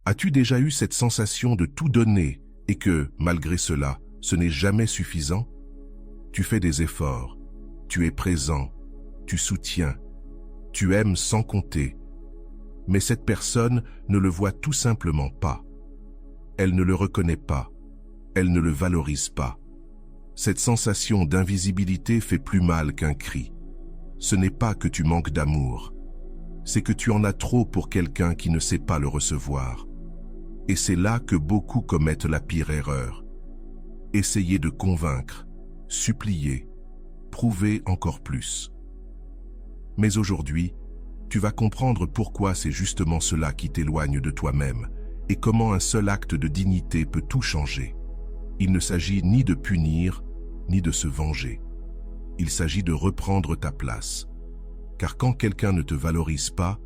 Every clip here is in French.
As-tu déjà eu cette sensation de tout donner et que, malgré cela, ce n'est jamais suffisant? Tu fais des efforts, tu es présent, tu soutiens, tu aimes sans compter. Mais cette personne ne le voit tout simplement pas. Elle ne le reconnaît pas, elle ne le valorise pas. Cette sensation d'invisibilité fait plus mal qu'un cri. Ce n'est pas que tu manques d'amour, c'est que tu en as trop pour quelqu'un qui ne sait pas le recevoir. Et c'est là que beaucoup commettent la pire erreur. Essayer de convaincre, supplier, prouver encore plus. Mais aujourd'hui, tu vas comprendre pourquoi c'est justement cela qui t'éloigne de toi-même et comment un seul acte de dignité peut tout changer. Il ne s'agit ni de punir, ni de se venger. Il s'agit de reprendre ta place. Car quand quelqu'un ne te valorise pas,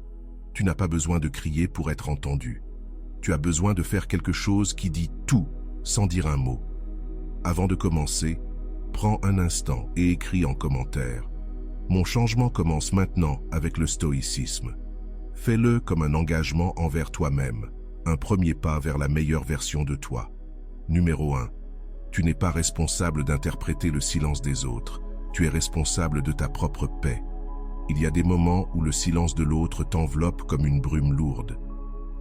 tu n'as pas besoin de crier pour être entendu. Tu as besoin de faire quelque chose qui dit tout, sans dire un mot. Avant de commencer, prends un instant et écris en commentaire. Mon changement commence maintenant avec le stoïcisme. Fais-le comme un engagement envers toi-même, un premier pas vers la meilleure version de toi. Numéro 1. Tu n'es pas responsable d'interpréter le silence des autres. Tu es responsable de ta propre paix. Il y a des moments où le silence de l'autre t'enveloppe comme une brume lourde.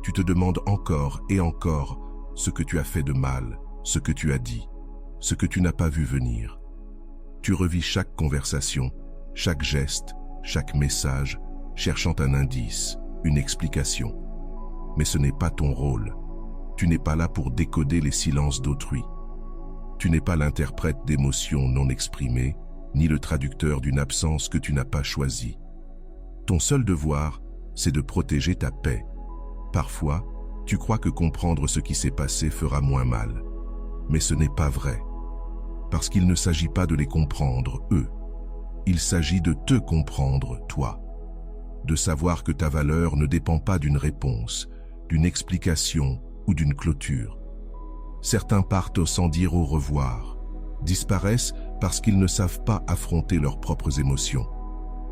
Tu te demandes encore et encore ce que tu as fait de mal, ce que tu as dit, ce que tu n'as pas vu venir. Tu revis chaque conversation, chaque geste, chaque message, cherchant un indice, une explication. Mais ce n'est pas ton rôle. Tu n'es pas là pour décoder les silences d'autrui. Tu n'es pas l'interprète d'émotions non exprimées, ni le traducteur d'une absence que tu n'as pas choisie. Ton seul devoir, c'est de protéger ta paix. Parfois, tu crois que comprendre ce qui s'est passé fera moins mal. Mais ce n'est pas vrai. Parce qu'il ne s'agit pas de les comprendre, eux. Il s'agit de te comprendre, toi. De savoir que ta valeur ne dépend pas d'une réponse, d'une explication ou d'une clôture. Certains partent sans dire au revoir, disparaissent parce qu'ils ne savent pas affronter leurs propres émotions.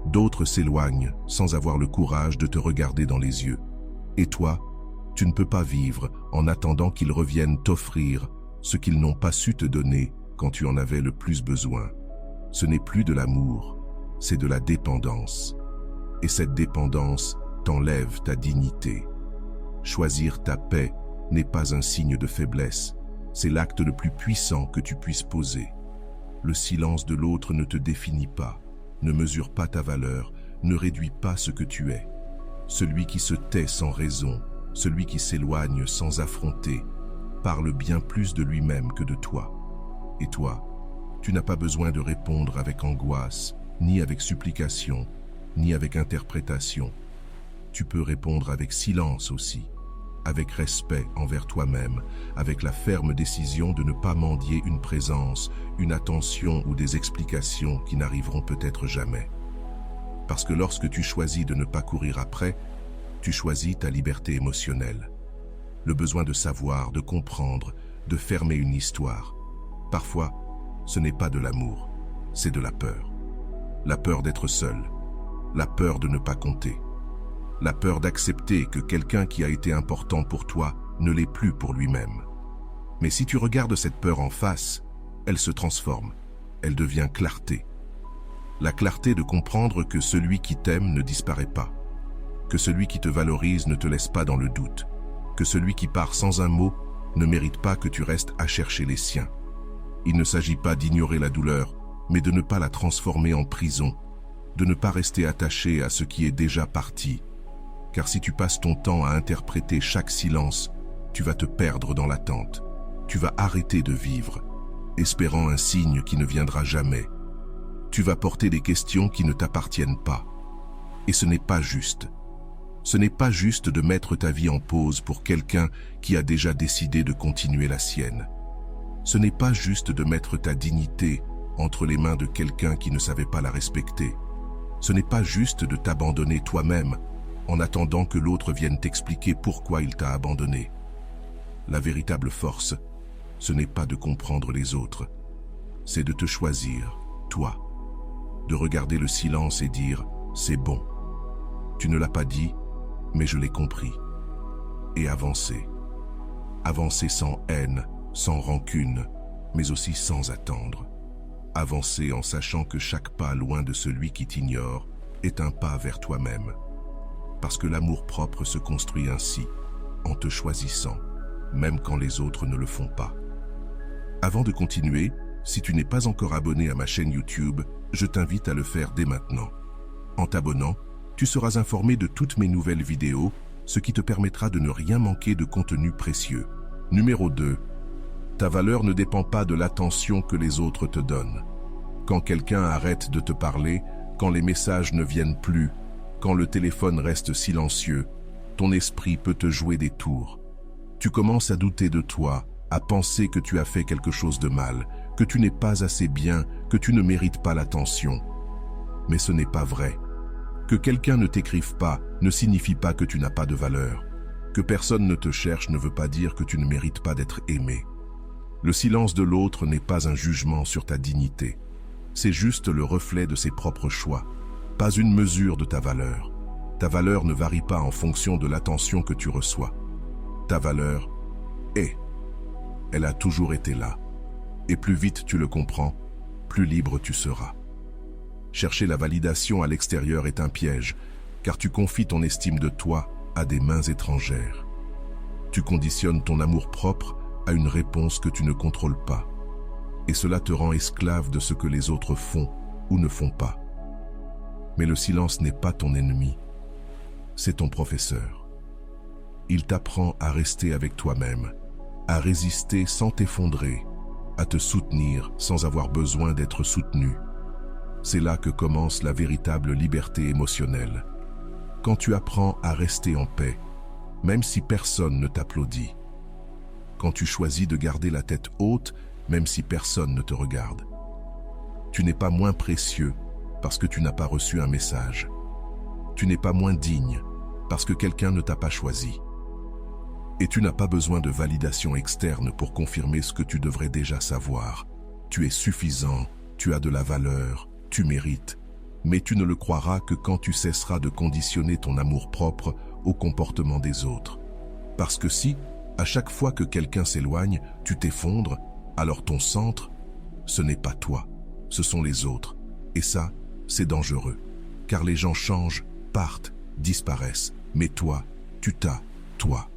D'autres s'éloignent sans avoir le courage de te regarder dans les yeux. Et toi, tu ne peux pas vivre en attendant qu'ils reviennent t'offrir ce qu'ils n'ont pas su te donner quand tu en avais le plus besoin. Ce n'est plus de l'amour, c'est de la dépendance. Et cette dépendance t'enlève ta dignité. Choisir ta paix n'est pas un signe de faiblesse, c'est l'acte le plus puissant que tu puisses poser. Le silence de l'autre ne te définit pas, ne mesure pas ta valeur, ne réduit pas ce que tu es. Celui qui se tait sans raison, celui qui s'éloigne sans affronter, parle bien plus de lui-même que de toi. Et toi, tu n'as pas besoin de répondre avec angoisse, ni avec supplication, ni avec interprétation. Tu peux répondre avec silence aussi, avec respect envers toi-même, avec la ferme décision de ne pas mendier une présence, une attention ou des explications qui n'arriveront peut-être jamais. Parce que lorsque tu choisis de ne pas courir après, tu choisis ta liberté émotionnelle. Le besoin de savoir, de comprendre, de fermer une histoire. Parfois, ce n'est pas de l'amour, c'est de la peur. La peur d'être seul, la peur de ne pas compter, la peur d'accepter que quelqu'un qui a été important pour toi ne l'est plus pour lui-même. Mais si tu regardes cette peur en face, elle se transforme, elle devient clarté. La clarté de comprendre que celui qui t'aime ne disparaît pas, que celui qui te valorise ne te laisse pas dans le doute, que celui qui part sans un mot ne mérite pas que tu restes à chercher les siens. Il ne s'agit pas d'ignorer la douleur, mais de ne pas la transformer en prison, de ne pas rester attaché à ce qui est déjà parti. Car si tu passes ton temps à interpréter chaque silence, tu vas te perdre dans l'attente. Tu vas arrêter de vivre, espérant un signe qui ne viendra jamais. Tu vas porter des questions qui ne t'appartiennent pas. Et ce n'est pas juste. Ce n'est pas juste de mettre ta vie en pause pour quelqu'un qui a déjà décidé de continuer la sienne. Ce n'est pas juste de mettre ta dignité entre les mains de quelqu'un qui ne savait pas la respecter. Ce n'est pas juste de t'abandonner toi-même en attendant que l'autre vienne t'expliquer pourquoi il t'a abandonné. La véritable force, ce n'est pas de comprendre les autres, c'est de te choisir, toi, de regarder le silence et dire « c'est bon ». Tu ne l'as pas dit, mais je l'ai compris. Et avancer. Avancer sans haine, sans rancune, mais aussi sans attendre. Avancer en sachant que chaque pas loin de celui qui t'ignore est un pas vers toi-même. Parce que l'amour-propre se construit ainsi, en te choisissant, même quand les autres ne le font pas. Avant de continuer, si tu n'es pas encore abonné à ma chaîne YouTube, je t'invite à le faire dès maintenant. En t'abonnant, tu seras informé de toutes mes nouvelles vidéos, ce qui te permettra de ne rien manquer de contenu précieux. Numéro 2. Ta valeur ne dépend pas de l'attention que les autres te donnent. Quand quelqu'un arrête de te parler, quand les messages ne viennent plus, quand le téléphone reste silencieux, ton esprit peut te jouer des tours. Tu commences à douter de toi, à penser que tu as fait quelque chose de mal, que tu n'es pas assez bien, que tu ne mérites pas l'attention. Mais ce n'est pas vrai. Que quelqu'un ne t'écrive pas ne signifie pas que tu n'as pas de valeur. Que personne ne te cherche ne veut pas dire que tu ne mérites pas d'être aimé. Le silence de l'autre n'est pas un jugement sur ta dignité. C'est juste le reflet de ses propres choix, pas une mesure de ta valeur. Ta valeur ne varie pas en fonction de l'attention que tu reçois. Ta valeur est. Elle a toujours été là. Et plus vite tu le comprends, plus libre tu seras. Chercher la validation à l'extérieur est un piège, car tu confies ton estime de toi à des mains étrangères. Tu conditionnes ton amour-propre à une réponse que tu ne contrôles pas. Et cela te rend esclave de ce que les autres font ou ne font pas. Mais le silence n'est pas ton ennemi, c'est ton professeur. Il t'apprend à rester avec toi-même, à résister sans t'effondrer, à te soutenir sans avoir besoin d'être soutenu. C'est là que commence la véritable liberté émotionnelle. Quand tu apprends à rester en paix, même si personne ne t'applaudit. Quand tu choisis de garder la tête haute, même si personne ne te regarde. Tu n'es pas moins précieux parce que tu n'as pas reçu un message. Tu n'es pas moins digne parce que quelqu'un ne t'a pas choisi. Et tu n'as pas besoin de validation externe pour confirmer ce que tu devrais déjà savoir. Tu es suffisant, tu as de la valeur, tu mérites. Mais tu ne le croiras que quand tu cesseras de conditionner ton amour-propre au comportement des autres. Parce que si, à chaque fois que quelqu'un s'éloigne, tu t'effondres, alors ton centre, ce n'est pas toi, ce sont les autres. Et ça, c'est dangereux. Car les gens changent, partent, disparaissent. Mais toi, tu t'as, toi.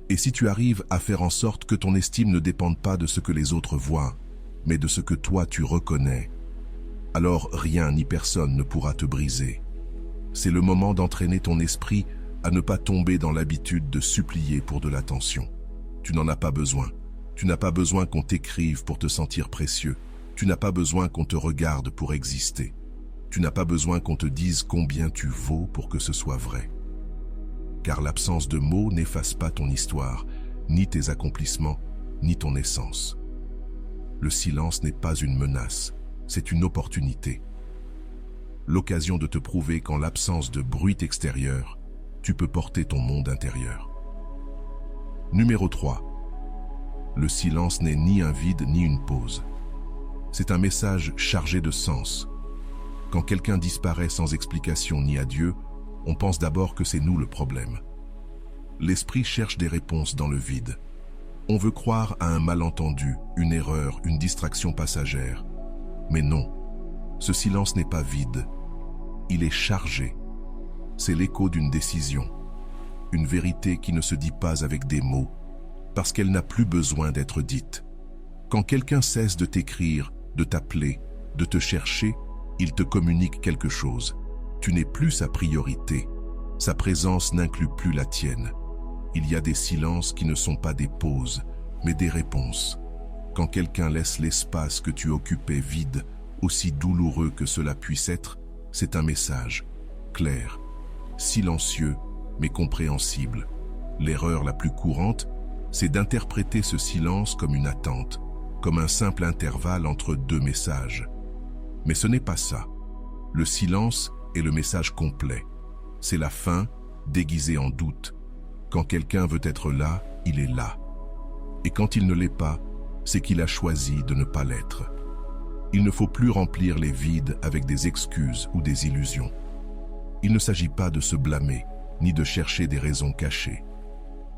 Et si tu arrives à faire en sorte que ton estime ne dépende pas de ce que les autres voient, mais de ce que toi tu reconnais, alors rien ni personne ne pourra te briser. C'est le moment d'entraîner ton esprit à ne pas tomber dans l'habitude de supplier pour de l'attention. Tu n'en as pas besoin. Tu n'as pas besoin qu'on t'écrive pour te sentir précieux. Tu n'as pas besoin qu'on te regarde pour exister. Tu n'as pas besoin qu'on te dise combien tu vaux pour que ce soit vrai. Car l'absence de mots n'efface pas ton histoire, ni tes accomplissements, ni ton essence. Le silence n'est pas une menace, c'est une opportunité. L'occasion de te prouver qu'en l'absence de bruit extérieur, tu peux porter ton monde intérieur. Numéro 3. Le silence n'est ni un vide ni une pause. C'est un message chargé de sens. Quand quelqu'un disparaît sans explication ni adieu, on pense d'abord que c'est nous le problème. L'esprit cherche des réponses dans le vide. On veut croire à un malentendu, une erreur, une distraction passagère. Mais non, ce silence n'est pas vide. Il est chargé. C'est l'écho d'une décision. Une vérité qui ne se dit pas avec des mots, parce qu'elle n'a plus besoin d'être dite. Quand quelqu'un cesse de t'écrire, de t'appeler, de te chercher, il te communique quelque chose. Tu n'es plus sa priorité. Sa présence n'inclut plus la tienne. Il y a des silences qui ne sont pas des pauses, mais des réponses. Quand quelqu'un laisse l'espace que tu occupais vide, aussi douloureux que cela puisse être, c'est un message, clair, silencieux, mais compréhensible. L'erreur la plus courante, c'est d'interpréter ce silence comme une attente, comme un simple intervalle entre deux messages. Mais ce n'est pas ça. Le silence est le message complet. C'est la fin, déguisée en doute. Quand quelqu'un veut être là, il est là. Et quand il ne l'est pas, c'est qu'il a choisi de ne pas l'être. Il ne faut plus remplir les vides avec des excuses ou des illusions. Il ne s'agit pas de se blâmer, ni de chercher des raisons cachées.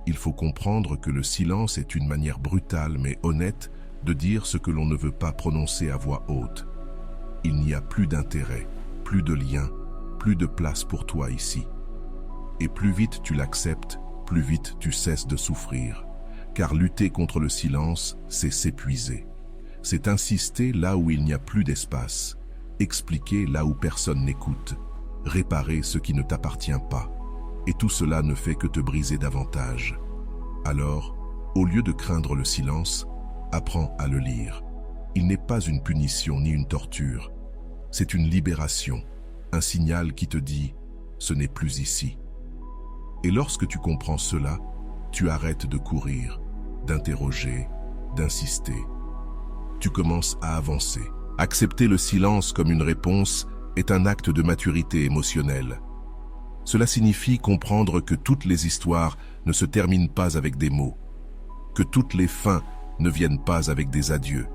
il faut comprendre que le silence est une manière brutale mais honnête de dire ce que l'on ne veut pas prononcer à voix haute. Il n'y a plus d'intérêt, plus de lien, plus de place pour toi ici. Et plus vite tu l'acceptes, plus vite tu cesses de souffrir. Car lutter contre le silence, c'est s'épuiser. C'est insister là où il n'y a plus d'espace, expliquer là où personne n'écoute, réparer ce qui ne t'appartient pas. Et tout cela ne fait que te briser davantage. Alors, au lieu de craindre le silence, apprends à le lire. Il n'est pas une punition ni une torture. C'est une libération, un signal qui te dit « ce n'est plus ici ». Et lorsque tu comprends cela, tu arrêtes de courir, d'interroger, d'insister. Tu commences à avancer. Accepter le silence comme une réponse est un acte de maturité émotionnelle. Cela signifie comprendre que toutes les histoires ne se terminent pas avec des mots, que toutes les fins ne viennent pas avec des adieux.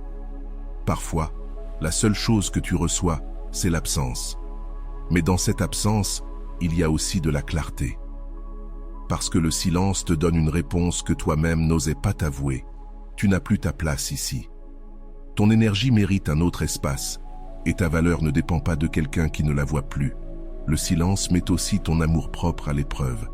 Parfois, la seule chose que tu reçois, c'est l'absence. Mais dans cette absence, il y a aussi de la clarté. Parce que le silence te donne une réponse que toi-même n'osais pas t'avouer. Tu n'as plus ta place ici. Ton énergie mérite un autre espace, et ta valeur ne dépend pas de quelqu'un qui ne la voit plus. Le silence met aussi ton amour-propre à l'épreuve.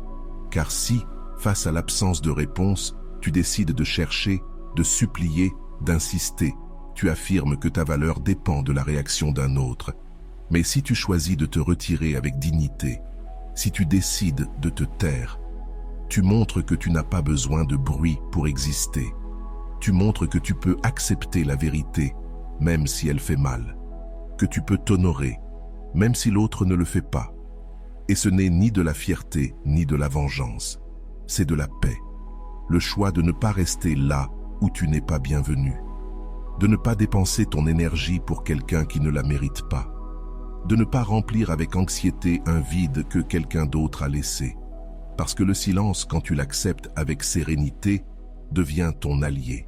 Car si, face à l'absence de réponse, tu décides de chercher, de supplier, d'insister, tu affirmes que ta valeur dépend de la réaction d'un autre. Mais si tu choisis de te retirer avec dignité, si tu décides de te taire, tu montres que tu n'as pas besoin de bruit pour exister. Tu montres que tu peux accepter la vérité, même si elle fait mal. Que tu peux t'honorer, même si l'autre ne le fait pas. Et ce n'est ni de la fierté, ni de la vengeance. C'est de la paix. Le choix de ne pas rester là où tu n'es pas bienvenu. De ne pas dépenser ton énergie pour quelqu'un qui ne la mérite pas. De ne pas remplir avec anxiété un vide que quelqu'un d'autre a laissé. Parce que le silence, quand tu l'acceptes avec sérénité, devient ton allié.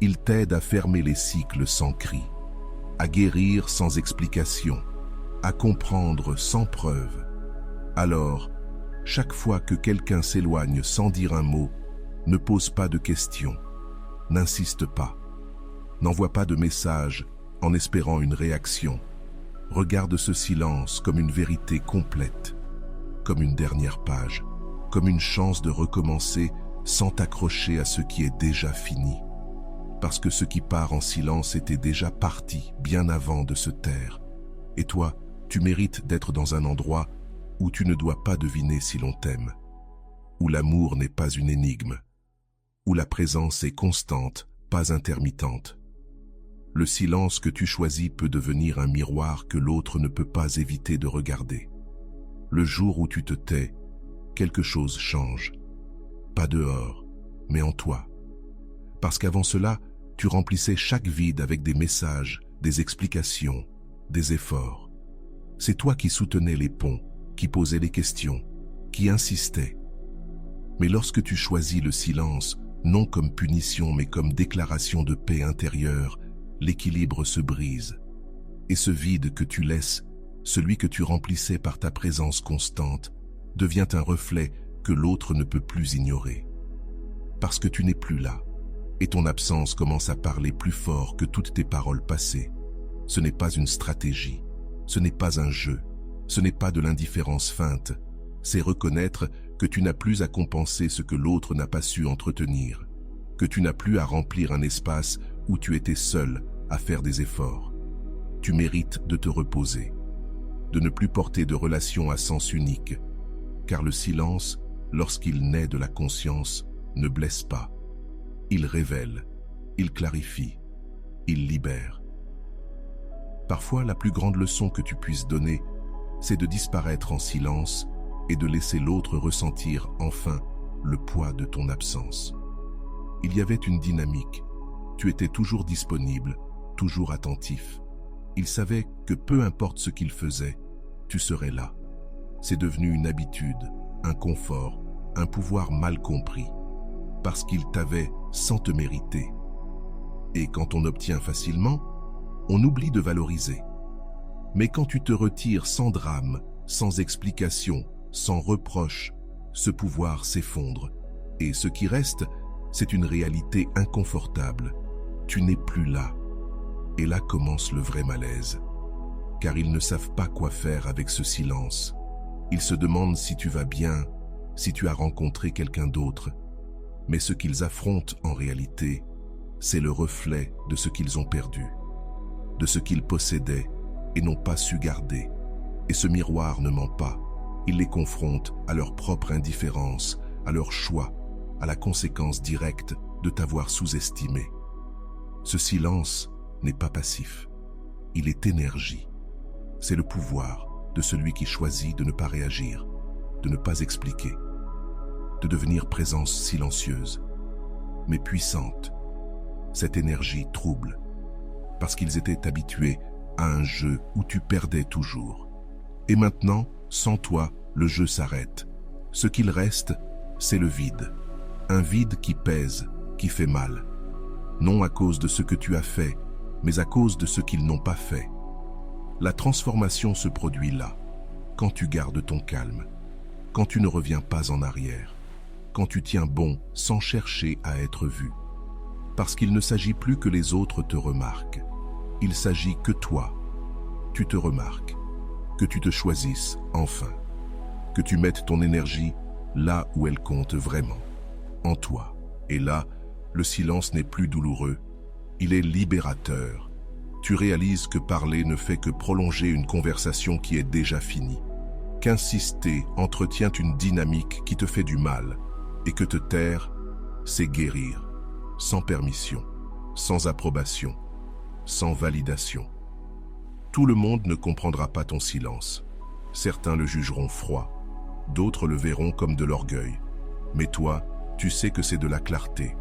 Il t'aide à fermer les cycles sans cri, à guérir sans explication, à comprendre sans preuve. Alors, chaque fois que quelqu'un s'éloigne sans dire un mot, ne pose pas de questions, n'insiste pas, n'envoie pas de message en espérant une réaction. Regarde ce silence comme une vérité complète, comme une dernière page, comme une chance de recommencer sans t'accrocher à ce qui est déjà fini. Parce que ce qui part en silence était déjà parti bien avant de se taire. Et toi, tu mérites d'être dans un endroit où tu ne dois pas deviner si l'on t'aime, où l'amour n'est pas une énigme, où la présence est constante, pas intermittente. Le silence que tu choisis peut devenir un miroir que l'autre ne peut pas éviter de regarder. Le jour où tu te tais, quelque chose change. Pas dehors, mais en toi. Parce qu'avant cela, tu remplissais chaque vide avec des messages, des explications, des efforts. C'est toi qui soutenais les ponts, qui posais les questions, qui insistais. Mais lorsque tu choisis le silence, non comme punition mais comme déclaration de paix intérieure, l'équilibre se brise. Et ce vide que tu laisses, celui que tu remplissais par ta présence constante, devient un reflet que l'autre ne peut plus ignorer. Parce que tu n'es plus là, et ton absence commence à parler plus fort que toutes tes paroles passées. Ce n'est pas une stratégie, ce n'est pas un jeu, ce n'est pas de l'indifférence feinte, c'est reconnaître que tu n'as plus à compenser ce que l'autre n'a pas su entretenir, que tu n'as plus à remplir un espace où tu étais seul à faire des efforts. Tu mérites de te reposer, de ne plus porter de relations à sens unique, car le silence, lorsqu'il naît de la conscience, ne blesse pas. Il révèle, il clarifie, il libère. Parfois, la plus grande leçon que tu puisses donner, c'est de disparaître en silence et de laisser l'autre ressentir enfin le poids de ton absence. Il y avait une dynamique. Tu étais toujours disponible, toujours attentif. Il savait que peu importe ce qu'il faisait, tu serais là. C'est devenu une habitude, un confort, un pouvoir mal compris, parce qu'il t'avait sans te mériter. Et quand on obtient facilement, on oublie de valoriser. Mais quand tu te retires sans drame, sans explication, sans reproche, ce pouvoir s'effondre Et ce qui reste, c'est une réalité inconfortable. Tu n'es plus là. Et là commence le vrai malaise. Car ils ne savent pas quoi faire avec ce silence. Ils se demandent si tu vas bien, si tu as rencontré quelqu'un d'autre. Mais ce qu'ils affrontent en réalité, c'est le reflet de ce qu'ils ont perdu, de ce qu'ils possédaient et n'ont pas su garder. Et ce miroir ne ment pas. Il les confronte à leur propre indifférence, à leur choix, à la conséquence directe de t'avoir sous-estimé. Ce silence n'est pas passif. Il est énergie. C'est le pouvoir de celui qui choisit de ne pas réagir, de ne pas expliquer, de devenir présence silencieuse, mais puissante. Cette énergie trouble, parce qu'ils étaient habitués à un jeu où tu perdais toujours. Et maintenant, sans toi, le jeu s'arrête. Ce qu'il reste, c'est le vide. Un vide qui pèse, qui fait mal. Non à cause de ce que tu as fait, mais à cause de ce qu'ils n'ont pas fait. La transformation se produit là, quand tu gardes ton calme, quand tu ne reviens pas en arrière, quand tu tiens bon sans chercher à être vu. Parce qu'il ne s'agit plus que les autres te remarquent. Il s'agit que toi, tu te remarques, que tu te choisisses enfin, que tu mettes ton énergie là où elle compte vraiment, en toi. Et là, le silence n'est plus douloureux, il est libérateur. Tu réalises que parler ne fait que prolonger une conversation qui est déjà finie, qu'insister entretient une dynamique qui te fait du mal, et que te taire, c'est guérir, sans permission, sans approbation, sans validation. Tout le monde ne comprendra pas ton silence. Certains le jugeront froid, d'autres le verront comme de l'orgueil. Mais toi, tu sais que c'est de la clarté,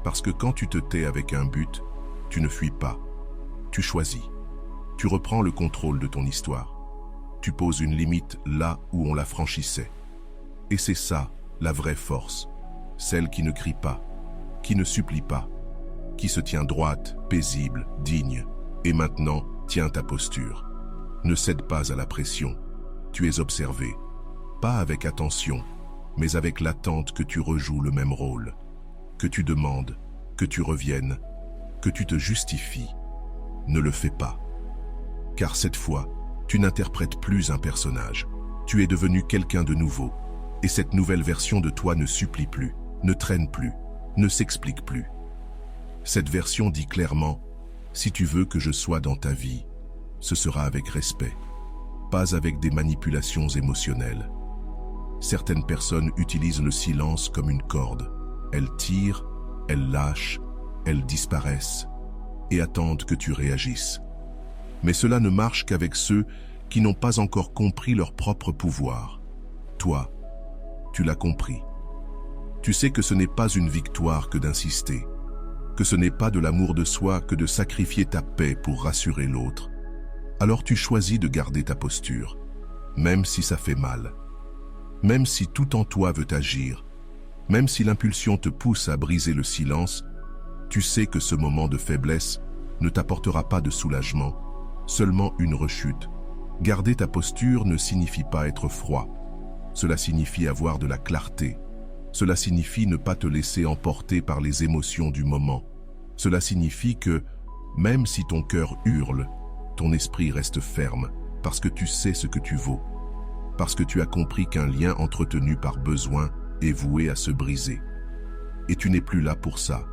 parce que quand tu te tais avec un but, tu ne fuis pas. Tu choisis. Tu reprends le contrôle de ton histoire. Tu poses une limite là où on la franchissait. Et c'est ça, la vraie force. Celle qui ne crie pas, qui ne supplie pas, qui se tient droite, paisible, digne. Et maintenant, tiens ta posture. Ne cède pas à la pression. Tu es observé. Pas avec attention, mais avec l'attente que tu rejoues le même rôle. Que tu demandes, que tu reviennes, que tu te justifies. Ne le fais pas. Car cette fois, tu n'interprètes plus un personnage. Tu es devenu quelqu'un de nouveau. Et cette nouvelle version de toi ne supplie plus, ne traîne plus, ne s'explique plus. Cette version dit clairement, si tu veux que je sois dans ta vie, ce sera avec respect, pas avec des manipulations émotionnelles. Certaines personnes utilisent le silence comme une corde. Elles tirent, elles lâchent, elles disparaissent et attendent que tu réagisses. Mais cela ne marche qu'avec ceux qui n'ont pas encore compris leur propre pouvoir. Toi, tu l'as compris. Tu sais que ce n'est pas une victoire que d'insister, que ce n'est pas de l'amour de soi que de sacrifier ta paix pour rassurer l'autre. Alors tu choisis de garder ta posture, même si ça fait mal, même si tout en toi veut agir, même si l'impulsion te pousse à briser le silence. Tu sais que ce moment de faiblesse ne t'apportera pas de soulagement, seulement une rechute. Garder ta posture ne signifie pas être froid. Cela signifie avoir de la clarté. Cela signifie ne pas te laisser emporter par les émotions du moment. Cela signifie que, même si ton cœur hurle, ton esprit reste ferme, parce que tu sais ce que tu vaux. Parce que tu as compris qu'un lien entretenu par besoin est voué à se briser. Et tu n'es plus là pour ça.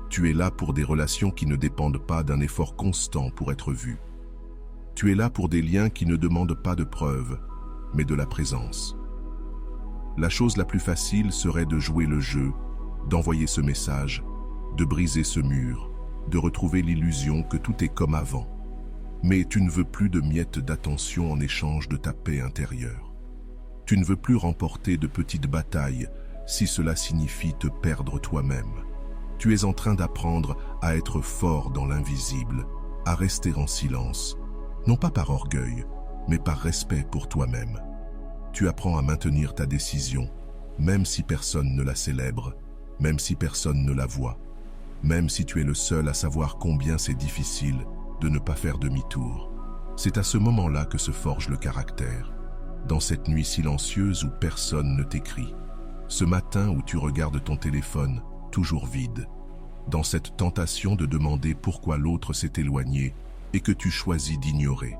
Tu es là pour des relations qui ne dépendent pas d'un effort constant pour être vu. Tu es là pour des liens qui ne demandent pas de preuves, mais de la présence. La chose la plus facile serait de jouer le jeu, d'envoyer ce message, de briser ce mur, de retrouver l'illusion que tout est comme avant. Mais tu ne veux plus de miettes d'attention en échange de ta paix intérieure. Tu ne veux plus remporter de petites batailles si cela signifie te perdre toi-même. Tu es en train d'apprendre à être fort dans l'invisible, à rester en silence, non pas par orgueil, mais par respect pour toi-même. Tu apprends à maintenir ta décision, même si personne ne la célèbre, même si personne ne la voit, même si tu es le seul à savoir combien c'est difficile de ne pas faire demi-tour. C'est à ce moment-là que se forge le caractère, dans cette nuit silencieuse où personne ne t'écrit, Ce matin où tu regardes ton téléphone, toujours vide, dans cette tentation de demander pourquoi l'autre s'est éloigné et que tu choisis d'ignorer.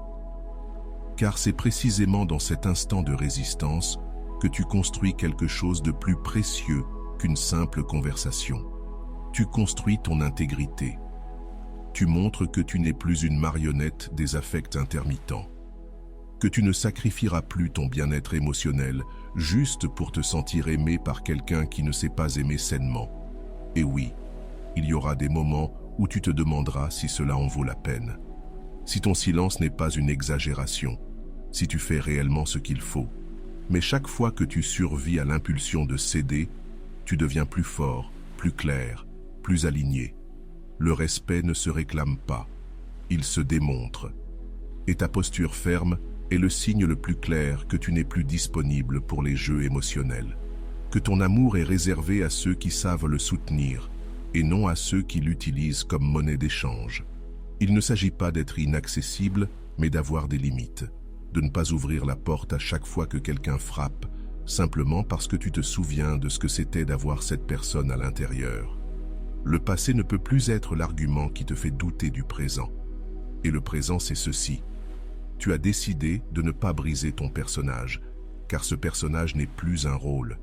Car c'est précisément dans cet instant de résistance que tu construis quelque chose de plus précieux qu'une simple conversation. Tu construis ton intégrité. Tu montres que tu n'es plus une marionnette des affects intermittents. Que tu ne sacrifieras plus ton bien-être émotionnel juste pour te sentir aimé par quelqu'un qui ne sait pas aimer sainement. Et oui, il y aura des moments où tu te demanderas si cela en vaut la peine. Si ton silence n'est pas une exagération, si tu fais réellement ce qu'il faut. Mais chaque fois que tu survis à l'impulsion de céder, tu deviens plus fort, plus clair, plus aligné. Le respect ne se réclame pas, il se démontre. Et ta posture ferme est le signe le plus clair que tu n'es plus disponible pour les jeux émotionnels. Que ton amour est réservé à ceux qui savent le soutenir et non à ceux qui l'utilisent comme monnaie d'échange. Il ne s'agit pas d'être inaccessible, mais d'avoir des limites. De ne pas ouvrir la porte à chaque fois que quelqu'un frappe, simplement parce que tu te souviens de ce que c'était d'avoir cette personne à l'intérieur. Le passé ne peut plus être l'argument qui te fait douter du présent. Et le présent, c'est ceci. Tu as décidé de ne pas briser ton personnage, car ce personnage n'est plus un rôle.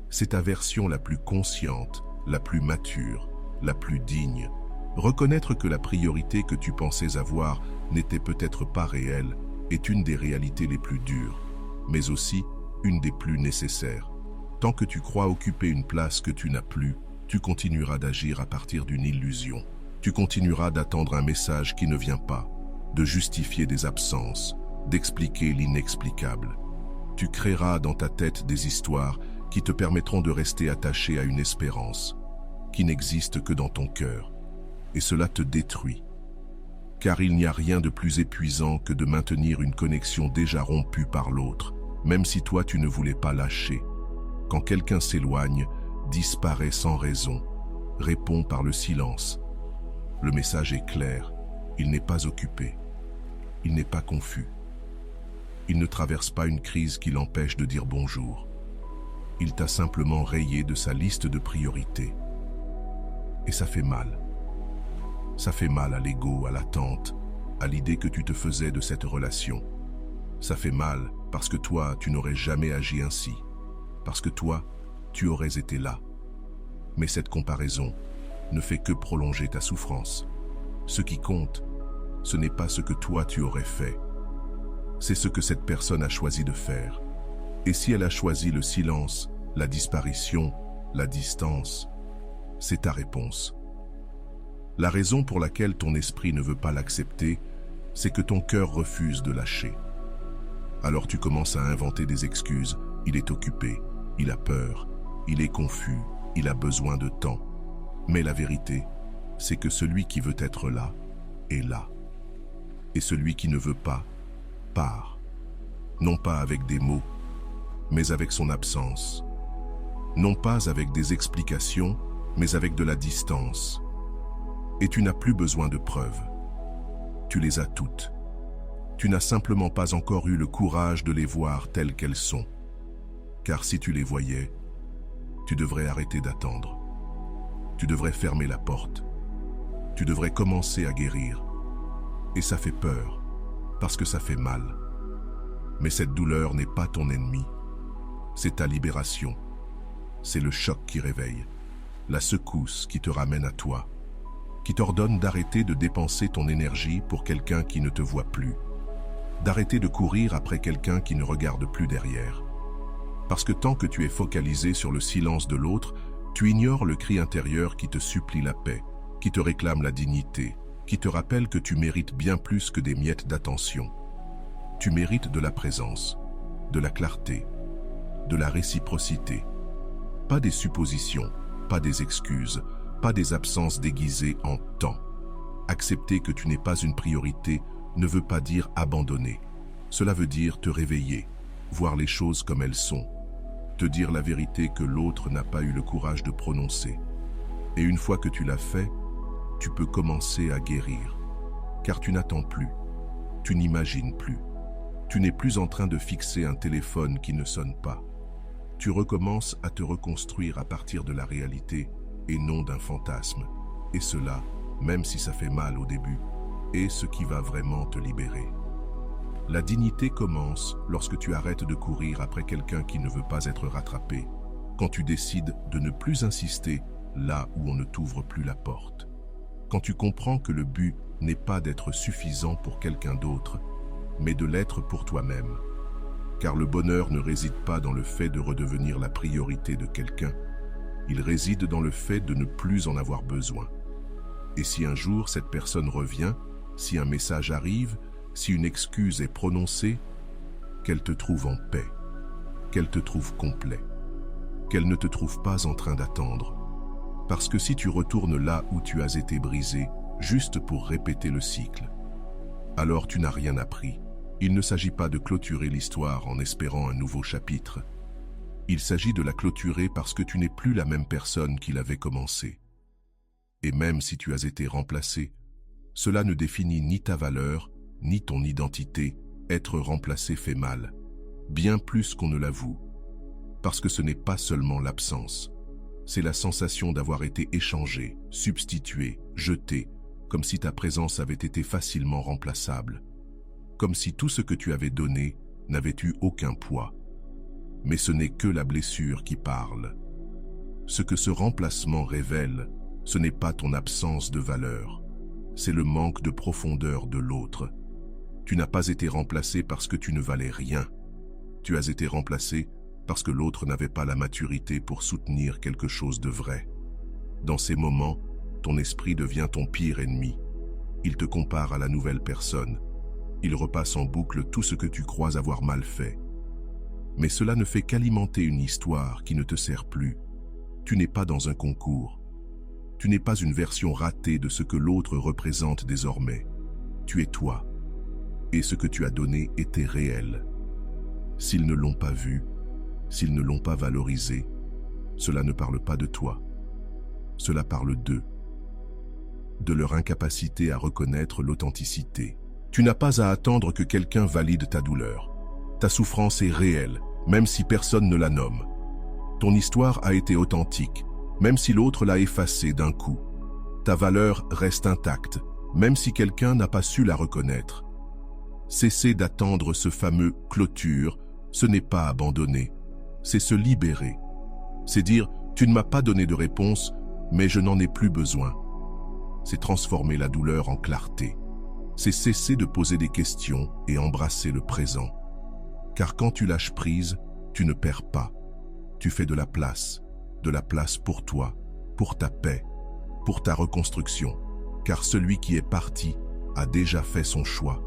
C'est ta version la plus consciente, la plus mature, la plus digne. Reconnaître que la priorité que tu pensais avoir n'était peut-être pas réelle est une des réalités les plus dures, mais aussi une des plus nécessaires. Tant que tu crois occuper une place que tu n'as plus, tu continueras d'agir à partir d'une illusion. Tu continueras d'attendre un message qui ne vient pas, de justifier des absences, d'expliquer l'inexplicable. Tu créeras dans ta tête des histoires qui te permettront de rester attaché à une espérance, qui n'existe que dans ton cœur. Et cela te détruit. Car il n'y a rien de plus épuisant que de maintenir une connexion déjà rompue par l'autre, même si toi tu ne voulais pas lâcher. Quand quelqu'un s'éloigne, disparaît sans raison, répond par le silence. Le message est clair, il n'est pas occupé, il n'est pas confus. Il ne traverse pas une crise qui l'empêche de dire bonjour. Il t'a simplement rayé de sa liste de priorités. Et ça fait mal. Ça fait mal à l'ego, à l'attente, à l'idée que tu te faisais de cette relation. Ça fait mal parce que toi, tu n'aurais jamais agi ainsi. Parce que toi, tu aurais été là. Mais cette comparaison ne fait que prolonger ta souffrance. Ce qui compte, ce n'est pas ce que toi tu aurais fait. C'est ce que cette personne a choisi de faire. Et si elle a choisi le silence, la disparition, la distance, c'est ta réponse. La raison pour laquelle ton esprit ne veut pas l'accepter, c'est que ton cœur refuse de lâcher. Alors tu commences à inventer des excuses. Il est occupé, il a peur, il est confus, il a besoin de temps. Mais la vérité, c'est que celui qui veut être là, est là. Et celui qui ne veut pas, part. Non pas avec des mots, mais avec son absence. Non pas avec des explications, mais avec de la distance. Et tu n'as plus besoin de preuves. Tu les as toutes. Tu n'as simplement pas encore eu le courage de les voir telles qu'elles sont. Car si tu les voyais, tu devrais arrêter d'attendre. Tu devrais fermer la porte. Tu devrais commencer à guérir. Et ça fait peur, parce que ça fait mal. Mais cette douleur n'est pas ton ennemi. C'est ta libération. C'est le choc qui réveille, la secousse qui te ramène à toi, qui t'ordonne d'arrêter de dépenser ton énergie pour quelqu'un qui ne te voit plus, d'arrêter de courir après quelqu'un qui ne regarde plus derrière. Parce que tant que tu es focalisé sur le silence de l'autre, tu ignores le cri intérieur qui te supplie la paix, qui te réclame la dignité, qui te rappelle que tu mérites bien plus que des miettes d'attention. Tu mérites de la présence, de la clarté, de la réciprocité. Pas des suppositions, pas des excuses, pas des absences déguisées en temps. Accepter que tu n'es pas une priorité ne veut pas dire abandonner. Cela veut dire te réveiller, voir les choses comme elles sont, te dire la vérité que l'autre n'a pas eu le courage de prononcer. Et une fois que tu l'as fait, tu peux commencer à guérir. Car tu n'attends plus, tu n'imagines plus. Tu n'es plus en train de fixer un téléphone qui ne sonne pas. Tu recommences à te reconstruire à partir de la réalité et non d'un fantasme. Et cela, même si ça fait mal au début, est ce qui va vraiment te libérer. La dignité commence lorsque tu arrêtes de courir après quelqu'un qui ne veut pas être rattrapé, quand tu décides de ne plus insister là où on ne t'ouvre plus la porte. Quand tu comprends que le but n'est pas d'être suffisant pour quelqu'un d'autre, mais de l'être pour toi-même. Car le bonheur ne réside pas dans le fait de redevenir la priorité de quelqu'un, il réside dans le fait de ne plus en avoir besoin. Et si un jour cette personne revient, si un message arrive, si une excuse est prononcée, qu'elle te trouve en paix, qu'elle te trouve complet, qu'elle ne te trouve pas en train d'attendre. Parce que si tu retournes là où tu as été brisé, juste pour répéter le cycle, alors tu n'as rien appris. Il ne s'agit pas de clôturer l'histoire en espérant un nouveau chapitre. Il s'agit de la clôturer parce que tu n'es plus la même personne qui l'avait commencé. Et même si tu as été remplacé, cela ne définit ni ta valeur, ni ton identité. Être remplacé fait mal, bien plus qu'on ne l'avoue. Parce que ce n'est pas seulement l'absence, c'est la sensation d'avoir été échangé, substitué, jeté, comme si ta présence avait été facilement remplaçable. Comme si tout ce que tu avais donné n'avait eu aucun poids. Mais ce n'est que la blessure qui parle. Ce que ce remplacement révèle, ce n'est pas ton absence de valeur, c'est le manque de profondeur de l'autre. Tu n'as pas été remplacé parce que tu ne valais rien. Tu as été remplacé parce que l'autre n'avait pas la maturité pour soutenir quelque chose de vrai. Dans ces moments, ton esprit devient ton pire ennemi. Il te compare à la nouvelle personne. Il repasse en boucle tout ce que tu crois avoir mal fait. Mais cela ne fait qu'alimenter une histoire qui ne te sert plus. Tu n'es pas dans un concours. Tu n'es pas une version ratée de ce que l'autre représente désormais. Tu es toi. Et ce que tu as donné était réel. S'ils ne l'ont pas vu, s'ils ne l'ont pas valorisé, cela ne parle pas de toi. Cela parle d'eux. De leur incapacité à reconnaître l'authenticité. Tu n'as pas à attendre que quelqu'un valide ta douleur. Ta souffrance est réelle, même si personne ne la nomme. Ton histoire a été authentique, même si l'autre l'a effacée d'un coup. Ta valeur reste intacte, même si quelqu'un n'a pas su la reconnaître. Cesser d'attendre ce fameux « clôture », ce n'est pas abandonner, c'est se libérer. C'est dire « tu ne m'as pas donné de réponse, mais je n'en ai plus besoin ». C'est transformer la douleur en clarté. C'est cesser de poser des questions et embrasser le présent. Car quand tu lâches prise, tu ne perds pas. Tu fais de la place pour toi, pour ta paix, pour ta reconstruction. Car celui qui est parti a déjà fait son choix.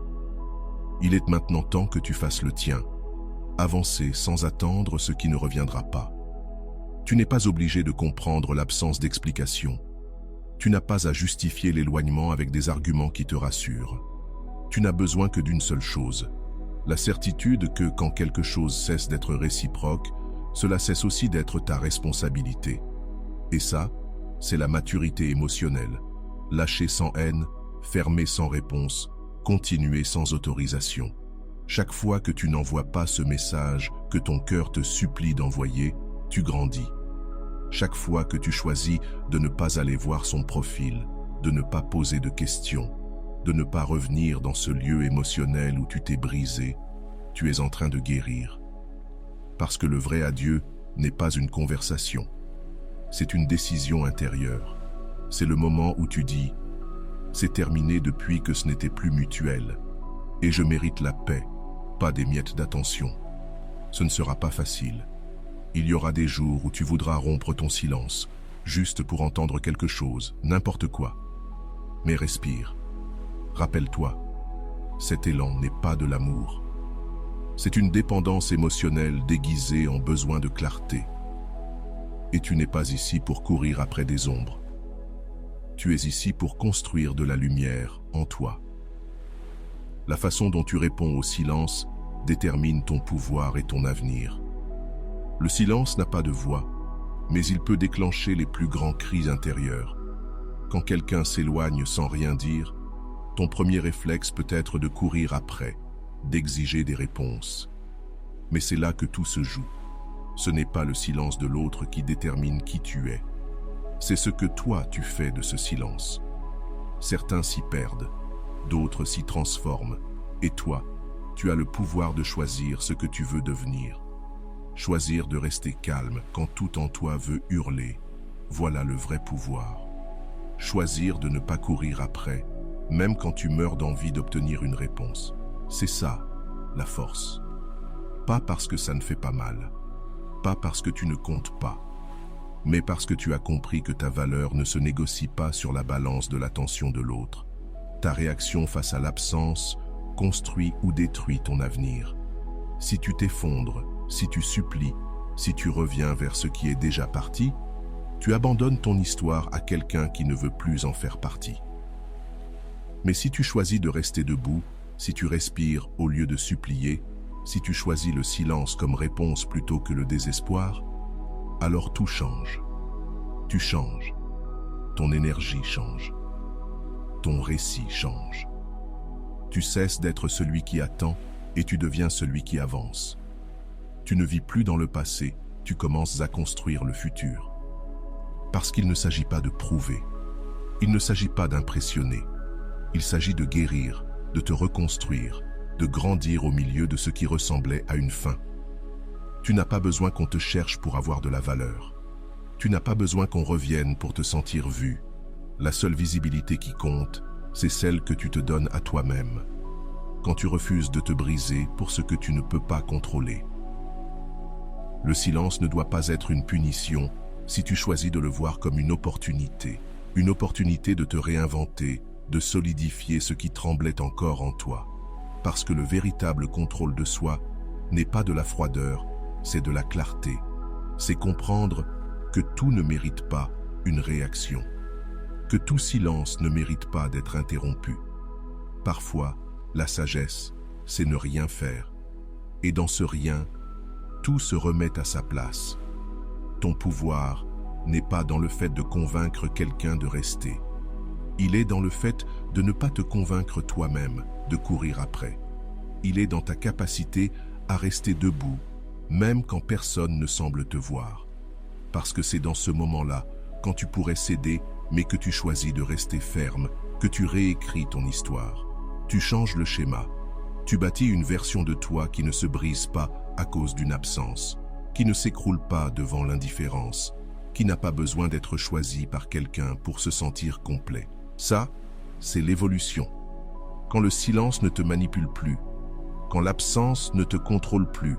Il est maintenant temps que tu fasses le tien. Avancer sans attendre ce qui ne reviendra pas. Tu n'es pas obligé de comprendre l'absence d'explication. Tu n'as pas à justifier l'éloignement avec des arguments qui te rassurent. Tu n'as besoin que d'une seule chose, la certitude que quand quelque chose cesse d'être réciproque, cela cesse aussi d'être ta responsabilité. Et ça, c'est la maturité émotionnelle. Lâcher sans haine, fermer sans réponse, continuer sans autorisation. Chaque fois que tu n'envoies pas ce message que ton cœur te supplie d'envoyer, tu grandis. Chaque fois que tu choisis de ne pas aller voir son profil, de ne pas poser de questions, de ne pas revenir dans ce lieu émotionnel où tu t'es brisé, tu es en train de guérir. Parce que le vrai adieu n'est pas une conversation, c'est une décision intérieure. C'est le moment où tu dis « c'est terminé depuis que ce n'était plus mutuel, et je mérite la paix, pas des miettes d'attention. » Ce ne sera pas facile. Il y aura des jours où tu voudras rompre ton silence, juste pour entendre quelque chose, n'importe quoi. Mais respire. Rappelle-toi, cet élan n'est pas de l'amour. C'est une dépendance émotionnelle déguisée en besoin de clarté. Et tu n'es pas ici pour courir après des ombres. Tu es ici pour construire de la lumière en toi. La façon dont tu réponds au silence détermine ton pouvoir et ton avenir. Le silence n'a pas de voix, mais il peut déclencher les plus grands cris intérieurs. Quand quelqu'un s'éloigne sans rien dire, ton premier réflexe peut être de courir après, d'exiger des réponses. Mais c'est là que tout se joue. Ce n'est pas le silence de l'autre qui détermine qui tu es. C'est ce que toi tu fais de ce silence. Certains s'y perdent, d'autres s'y transforment. Et toi, tu as le pouvoir de choisir ce que tu veux devenir. Choisir de rester calme quand tout en toi veut hurler. Voilà le vrai pouvoir. Choisir de ne pas courir après, même quand tu meurs d'envie d'obtenir une réponse. C'est ça, la force. Pas parce que ça ne fait pas mal, pas parce que tu ne comptes pas, mais parce que tu as compris que ta valeur ne se négocie pas sur la balance de l'attention de l'autre. Ta réaction face à l'absence construit ou détruit ton avenir. Si tu t'effondres, si tu supplies, si tu reviens vers ce qui est déjà parti, tu abandonnes ton histoire à quelqu'un qui ne veut plus en faire partie. Mais si tu choisis de rester debout, si tu respires au lieu de supplier, si tu choisis le silence comme réponse plutôt que le désespoir, alors tout change. Tu changes. Ton énergie change. Ton récit change. Tu cesses d'être celui qui attend et tu deviens celui qui avance. Tu ne vis plus dans le passé, tu commences à construire le futur. Parce qu'il ne s'agit pas de prouver. Il ne s'agit pas d'impressionner. Il s'agit de guérir, de te reconstruire, de grandir au milieu de ce qui ressemblait à une fin. Tu n'as pas besoin qu'on te cherche pour avoir de la valeur. Tu n'as pas besoin qu'on revienne pour te sentir vu. La seule visibilité qui compte, c'est celle que tu te donnes à toi-même. Quand tu refuses de te briser pour ce que tu ne peux pas contrôler. Le silence ne doit pas être une punition si tu choisis de le voir comme une opportunité de te réinventer, de solidifier ce qui tremblait encore en toi. Parce que le véritable contrôle de soi n'est pas de la froideur, c'est de la clarté. C'est comprendre que tout ne mérite pas une réaction, que tout silence ne mérite pas d'être interrompu. Parfois, la sagesse, c'est ne rien faire. Et dans ce rien, tout se remet à sa place. Ton pouvoir n'est pas dans le fait de convaincre quelqu'un de rester. Il est dans le fait de ne pas te convaincre toi-même de courir après. Il est dans ta capacité à rester debout, même quand personne ne semble te voir. Parce que c'est dans ce moment-là, quand tu pourrais céder, mais que tu choisis de rester ferme, que tu réécris ton histoire. Tu changes le schéma. Tu bâtis une version de toi qui ne se brise pas à cause d'une absence, qui ne s'écroule pas devant l'indifférence, qui n'a pas besoin d'être choisi par quelqu'un pour se sentir complet. Ça, c'est l'évolution. Quand le silence ne te manipule plus, quand l'absence ne te contrôle plus,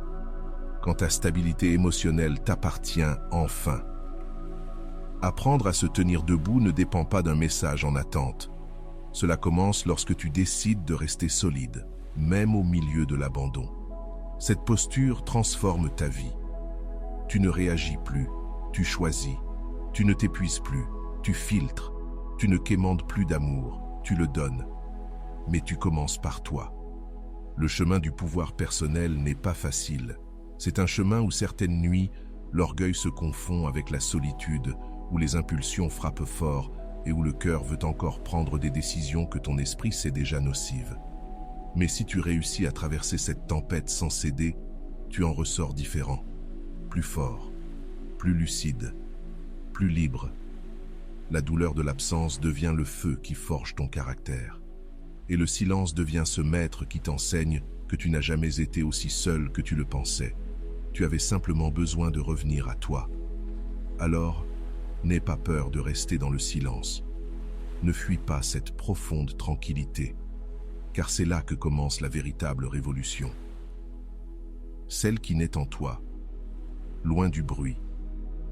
quand ta stabilité émotionnelle t'appartient enfin. Apprendre à se tenir debout ne dépend pas d'un message en attente. Cela commence lorsque tu décides de rester solide, même au milieu de l'abandon. Cette posture transforme ta vie. Tu ne réagis plus, tu choisis. Tu ne t'épuises plus, tu filtres. Tu ne quémandes plus d'amour, tu le donnes. Mais tu commences par toi. Le chemin du pouvoir personnel n'est pas facile. C'est un chemin où certaines nuits, l'orgueil se confond avec la solitude, où les impulsions frappent fort et où le cœur veut encore prendre des décisions que ton esprit sait déjà nocives. Mais si tu réussis à traverser cette tempête sans céder, tu en ressors différent, plus fort, plus lucide, plus libre. La douleur de l'absence devient le feu qui forge ton caractère. Et le silence devient ce maître qui t'enseigne que tu n'as jamais été aussi seul que tu le pensais. Tu avais simplement besoin de revenir à toi. Alors, n'aie pas peur de rester dans le silence. Ne fuis pas cette profonde tranquillité, car c'est là que commence la véritable révolution. Celle qui naît en toi, loin du bruit,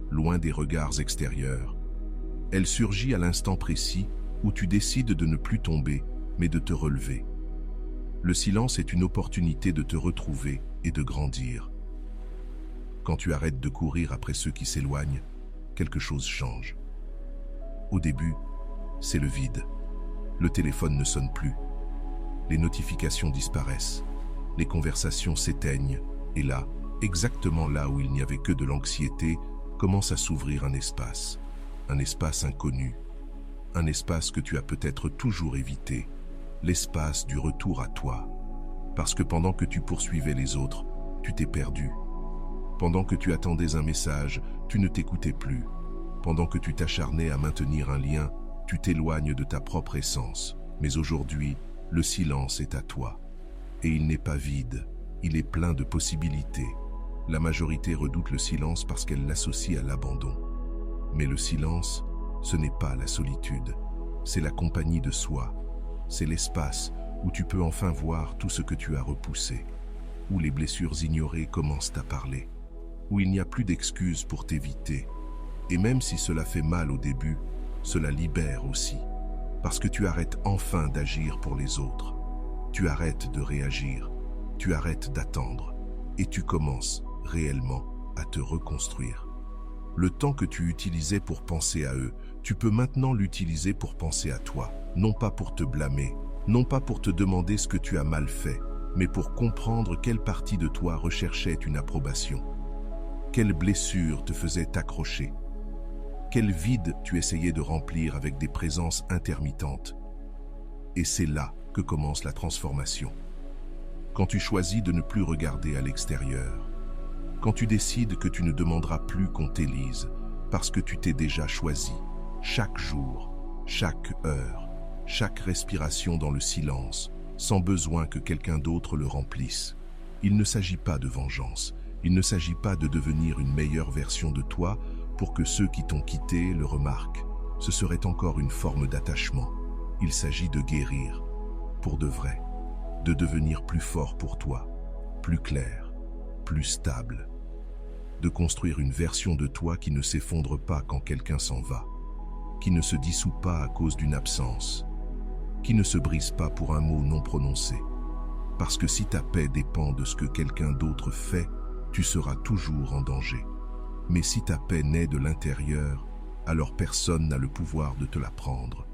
loin des regards extérieurs. Elle surgit à l'instant précis où tu décides de ne plus tomber, mais de te relever. Le silence est une opportunité de te retrouver et de grandir. Quand tu arrêtes de courir après ceux qui s'éloignent, quelque chose change. Au début, c'est le vide. Le téléphone ne sonne plus. Les notifications disparaissent. Les conversations s'éteignent. Et là, exactement là où il n'y avait que de l'anxiété, commence à s'ouvrir un espace inconnu, un espace que tu as peut-être toujours évité, l'espace du retour à toi. Parce que pendant que tu poursuivais les autres, tu t'es perdu. Pendant que tu attendais un message, tu ne t'écoutais plus. Pendant que tu t'acharnais à maintenir un lien, tu t'éloignes de ta propre essence. Mais aujourd'hui, le silence est à toi. Et il n'est pas vide, il est plein de possibilités. La majorité redoute le silence parce qu'elle l'associe à l'abandon. Mais le silence, ce n'est pas la solitude. C'est la compagnie de soi. C'est l'espace où tu peux enfin voir tout ce que tu as repoussé. Où les blessures ignorées commencent à parler. Où il n'y a plus d'excuses pour t'éviter. Et même si cela fait mal au début, cela libère aussi. Parce que tu arrêtes enfin d'agir pour les autres. Tu arrêtes de réagir. Tu arrêtes d'attendre. Et tu commences réellement à te reconstruire. Le temps que tu utilisais pour penser à eux, tu peux maintenant l'utiliser pour penser à toi. Non pas pour te blâmer, non pas pour te demander ce que tu as mal fait, mais pour comprendre quelle partie de toi recherchait une approbation. Quelle blessure te faisait t'accrocher? Quel vide tu essayais de remplir avec des présences intermittentes? Et c'est là que commence la transformation. Quand tu choisis de ne plus regarder à l'extérieur, quand tu décides que tu ne demanderas plus qu'on t'élise, parce que tu t'es déjà choisi, chaque jour, chaque heure, chaque respiration dans le silence, sans besoin que quelqu'un d'autre le remplisse. Il ne s'agit pas de vengeance, il ne s'agit pas de devenir une meilleure version de toi pour que ceux qui t'ont quitté le remarquent. Ce serait encore une forme d'attachement. Il s'agit de guérir, pour de vrai, de devenir plus fort pour toi, plus clair, plus stable, de construire une version de toi qui ne s'effondre pas quand quelqu'un s'en va, qui ne se dissout pas à cause d'une absence, qui ne se brise pas pour un mot non prononcé. Parce que si ta paix dépend de ce que quelqu'un d'autre fait, tu seras toujours en danger. Mais si ta paix naît de l'intérieur, alors personne n'a le pouvoir de te la prendre.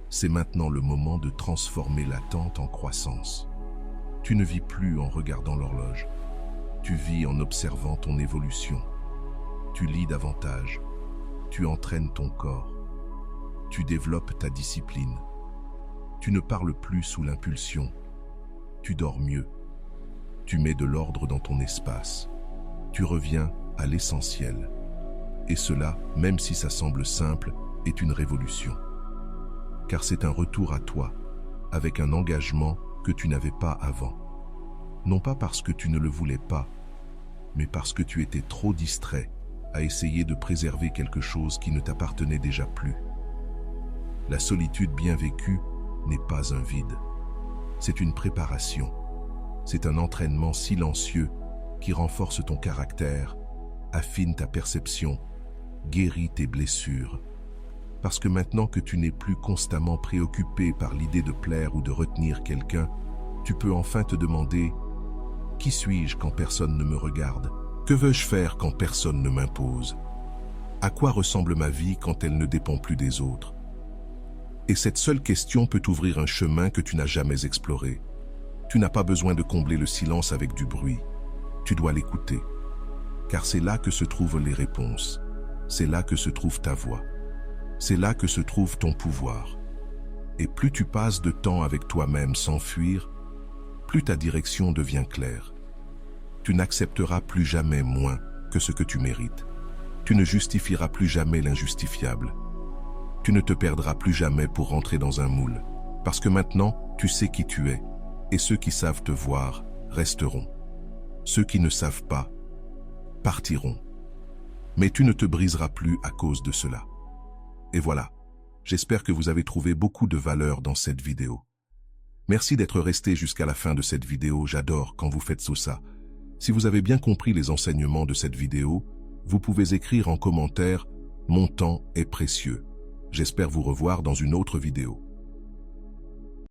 C'est maintenant le moment de transformer l'attente en croissance. Tu ne vis plus en regardant l'horloge. Tu vis en observant ton évolution. Tu lis davantage. Tu entraînes ton corps. Tu développes ta discipline. Tu ne parles plus sous l'impulsion. Tu dors mieux. Tu mets de l'ordre dans ton espace. Tu reviens à l'essentiel. Et cela, même si ça semble simple, est une révolution. Car c'est un retour à toi, avec un engagement que tu n'avais pas avant. Non pas parce que tu ne le voulais pas, mais parce que tu étais trop distrait à essayer de préserver quelque chose qui ne t'appartenait déjà plus. La solitude bien vécue n'est pas un vide. C'est une préparation. C'est un entraînement silencieux qui renforce ton caractère, affine ta perception, guérit tes blessures. Parce que maintenant que tu n'es plus constamment préoccupé par l'idée de plaire ou de retenir quelqu'un, tu peux enfin te demander « Qui suis-je quand personne ne me regarde? Que veux-je faire quand personne ne m'impose? À quoi ressemble ma vie quand elle ne dépend plus des autres ?» Et cette seule question peut t'ouvrir un chemin que tu n'as jamais exploré. Tu n'as pas besoin de combler le silence avec du bruit. Tu dois l'écouter. Car c'est là que se trouvent les réponses. C'est là que se trouve ta voix. C'est là que se trouve ton pouvoir. Et plus tu passes de temps avec toi-même sans fuir, plus ta direction devient claire. Tu n'accepteras plus jamais moins que ce que tu mérites. Tu ne justifieras plus jamais l'injustifiable. Tu ne te perdras plus jamais pour rentrer dans un moule. Parce que maintenant, tu sais qui tu es. Et ceux qui savent te voir resteront. Ceux qui ne savent pas partiront. Mais tu ne te briseras plus à cause de cela. Et voilà, j'espère que vous avez trouvé beaucoup de valeur dans cette vidéo. Merci d'être resté jusqu'à la fin de cette vidéo, j'adore quand vous faites ça. Si vous avez bien compris les enseignements de cette vidéo, vous pouvez écrire en commentaire « Mon temps est précieux ». J'espère vous revoir dans une autre vidéo.